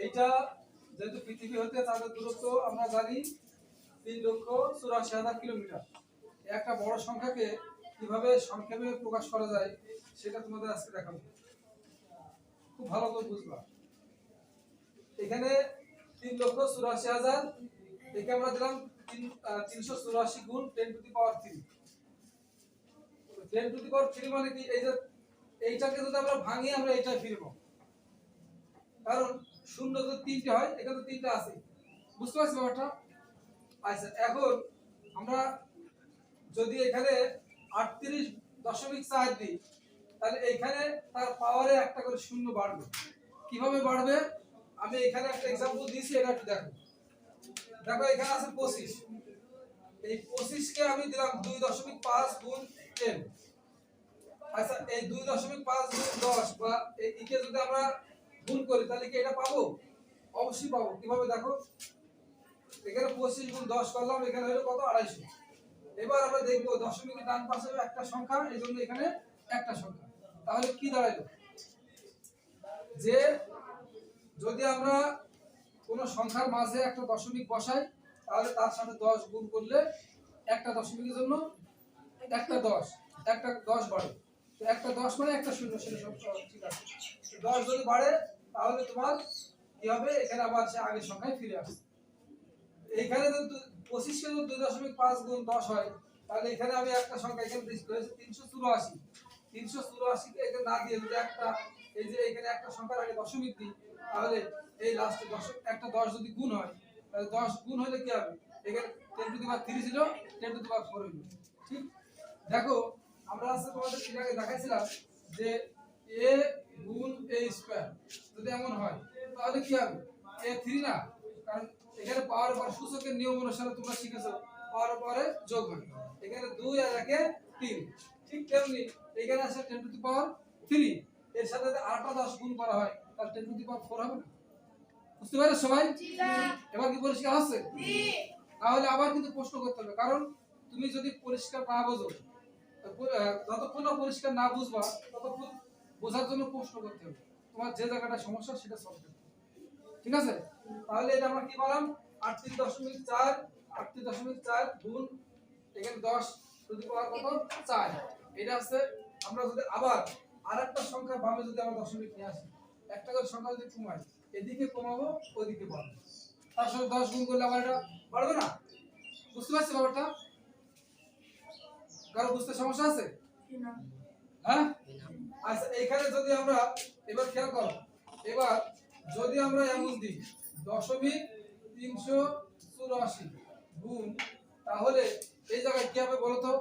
এইটা যেহেতু পৃথিবী হতে তাদের দূরত্ব আমরা জানি 3,84,000 কিলোমিটার। একটা বড় সংখ্যাকে কিভাবে সংক্ষেপে প্রকাশ করা যায় সেটা তোমাদের আজকে দেখাবো। খুব ভালো করে বুঝবা। এখানে 3,84,000 একে আমরা দিলাম 384 গুণ 10 to the power 3। 10 to the পাওয়ার 3 মানে কি? এই যে এইটাকে যদি আমরা ভাঙি আমরা এইটা ফিরবো, কারণ শূন্য তো তিনটে হয়, এখানে তো তিনটা আছে। বুঝতে পারছি ব্যাপারটা? আচ্ছা, এখন আমরা যদি এখানে 38.4 দিই তাহলে এইখানে তার পাওয়ারে একটা করে শূন্য বাড়বে। কিভাবে বাড়বে আমি এখানে একটা एग्जांपल দিয়েছি, এটা একটু দেখো। দেখো এখানে আছে 25, এই 25 কে আমি দিলাম 2.5 গুণ 10। আচ্ছা, এই 2.5 গুণ 10 বা এই কে যদি আমরা গুণ করি তাহলে কি এটা পাবো? অবশ্যই পাবো। কিভাবে দেখো, এখানে 25 গুণ 10 করলাম, এখানে হলো কত? 250। এবার আমরা দেখব দশমিকের ডান পাশে একটা সংখ্যা, এইজন্য এখানে একটা সংখ্যা। তাহলে কি দাঁড়ালো? যে যদি আমরা কোন সংখ্যার মাঝে একটা দশমিক বসাই তাহলে তার সাথে 10 গুণ করলে একটা দশমিকের জন্য একটা 10 বাড়ে। তো একটা 10 মানে একটা শূন্য, সেটা সব ঠিক আছে। 10 যদি বাড়ে তাহলে তোমার কি হবে? এখানে আবার সে আগের সংখ্যায় ফিরে আসবে। এখানে যদি 25 কে যদি 2.5 গুণ 10 হয় তাহলে এখানে আমি একটা সংখ্যা এখানে দিয়েছি 384। 384 কে এখানে না দিয়ে যদি একটা এই যে এখানে একটা সংখ্যার আগে দশমিক দিই তাহলে এই লাস্টে একটা 10 যদি গুণ হয় তাহলে 10 গুণ হলে কি হবে? এখানে 10 টু দি পাওয়ার 3 ছিল, 10 টু দি পাওয়ার 4 হলো। ঠিক? দেখো আমরা আজকে তোমাদের এর আগে দেখাইছিলাম যে a গুণ a স্কয়ার যদি এমন হয় তাহলে কি হবে? a 3 না, কারণ এখানে পাওয়ার পর সূচকের নিয়ম অনুসারে তোমরা শিখেছো পাওয়ার পরে যোগ হবে। এখানে 2 আর 1 এ 3। ঠিক তেমনি এখানে আছে 10 টু দি পাওয়ার 3, এর সাথে যদি 8 10 গুণ করা হয় তাহলে 10 টু দি পাওয়ার 4 হবে না? বুঝতে পারছো সবাই? জি স্যার। এবার কি পরিষ্কার হচ্ছে? জি। তাহলে আবার কিন্তু প্রশ্ন করতে হবে, কারণ তুমি যদি পরিষ্কার না বোঝো, যতক্ষণ না পরিষ্কার না বুঝবা ততক্ষণ বোঝার জন্য প্রশ্ন করতে হবে। তোমার যে জায়গাটা সমস্যা সেটা সলভ করতে হবে। ঠিক আছে? তাহলে এটা আমরা কি বললাম? 38.4 গুণ এখানে 10 টু দি পাওয়ার কত? 4। এটা আছে। আমরা যদি আবার আরেকটা সংখ্যা ভাবে যদি আমরা দশমিক নিয়ে আসি, একটা করে সংখ্যা যদি কমাই, এদিকে কমাবো ওইদিকে বাড়বে, তার সাথে 10 গুণ করলে আবার এটা বাড়বে না? বুঝতে পারছো ব্যাপারটা? কারো বুঝতে সমস্যা আছে? না। হ্যাঁ? আচ্ছা, এখানে যদি আমরা এবার খেয়াল করো, এবার যদি আমরা এমন দিই 384 গুণ, তাহলে এই জায়গায় কি হবে বলো তো?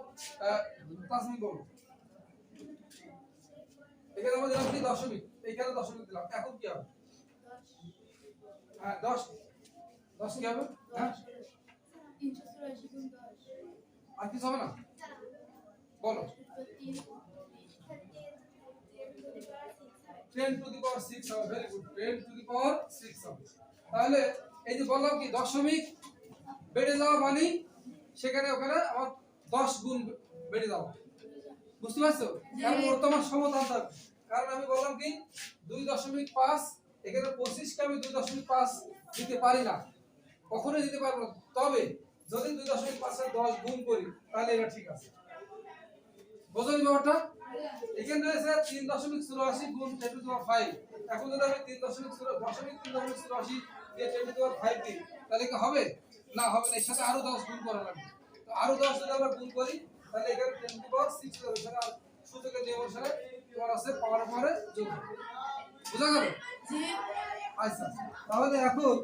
তাসমি বলো। এখানে আমরা দিলাম কি দশমিক, এইখানে দশমিক দিলাম, এখন কি হবে? হ্যাঁ 10 কি হবে? হ্যাঁ 384 গুণ 10 আর কিছু হবে না? বলো। 10 টু দি পাওয়ার 6 হবে। ভেরি গুড, 10 টু দি পাওয়ার 6 হবে। তাহলে এই যে বললাম কি দশমিক বেড়ে যাওয়া মানে সেখানে ওখানে আবার 10 গুণ বেড়ে যাওয়া। বুঝতে পারছো? কারণ ওর তো আমার সমাধান থাকবে। কারণ আমি বললাম কি 2.5, এখানে 25 কে আমি 2.5 দিতে পারি না, কখনোই দিতে পারবো না। তবে যদি 2.5 এর 10 গুণ করি তাহলে এটা ঠিক আছে। বুঝলেন ব্যাপারটা? এখানে রয়েছে 3.84 গুণ 10 টু দি পাওয়ার 5। এখন যদি আমি 3.84 দিয়ে 10 টু দি পাওয়ার 5 দিই তাহলে কি হবে? না, হবে না। এর সাথে আরো 10 গুণ করা লাগবে। তো আরো 10 যদি আমরা গুণ করি তাহলে এখানে 10 টু দি পাওয়ার 6 হবে। সেটা সূচকের নিয়ম অনুসারে তোমার আছে পাওয়ার পরে যোগ হবে। বুঝা গেল? জি। আচ্ছা, তাহলে এখন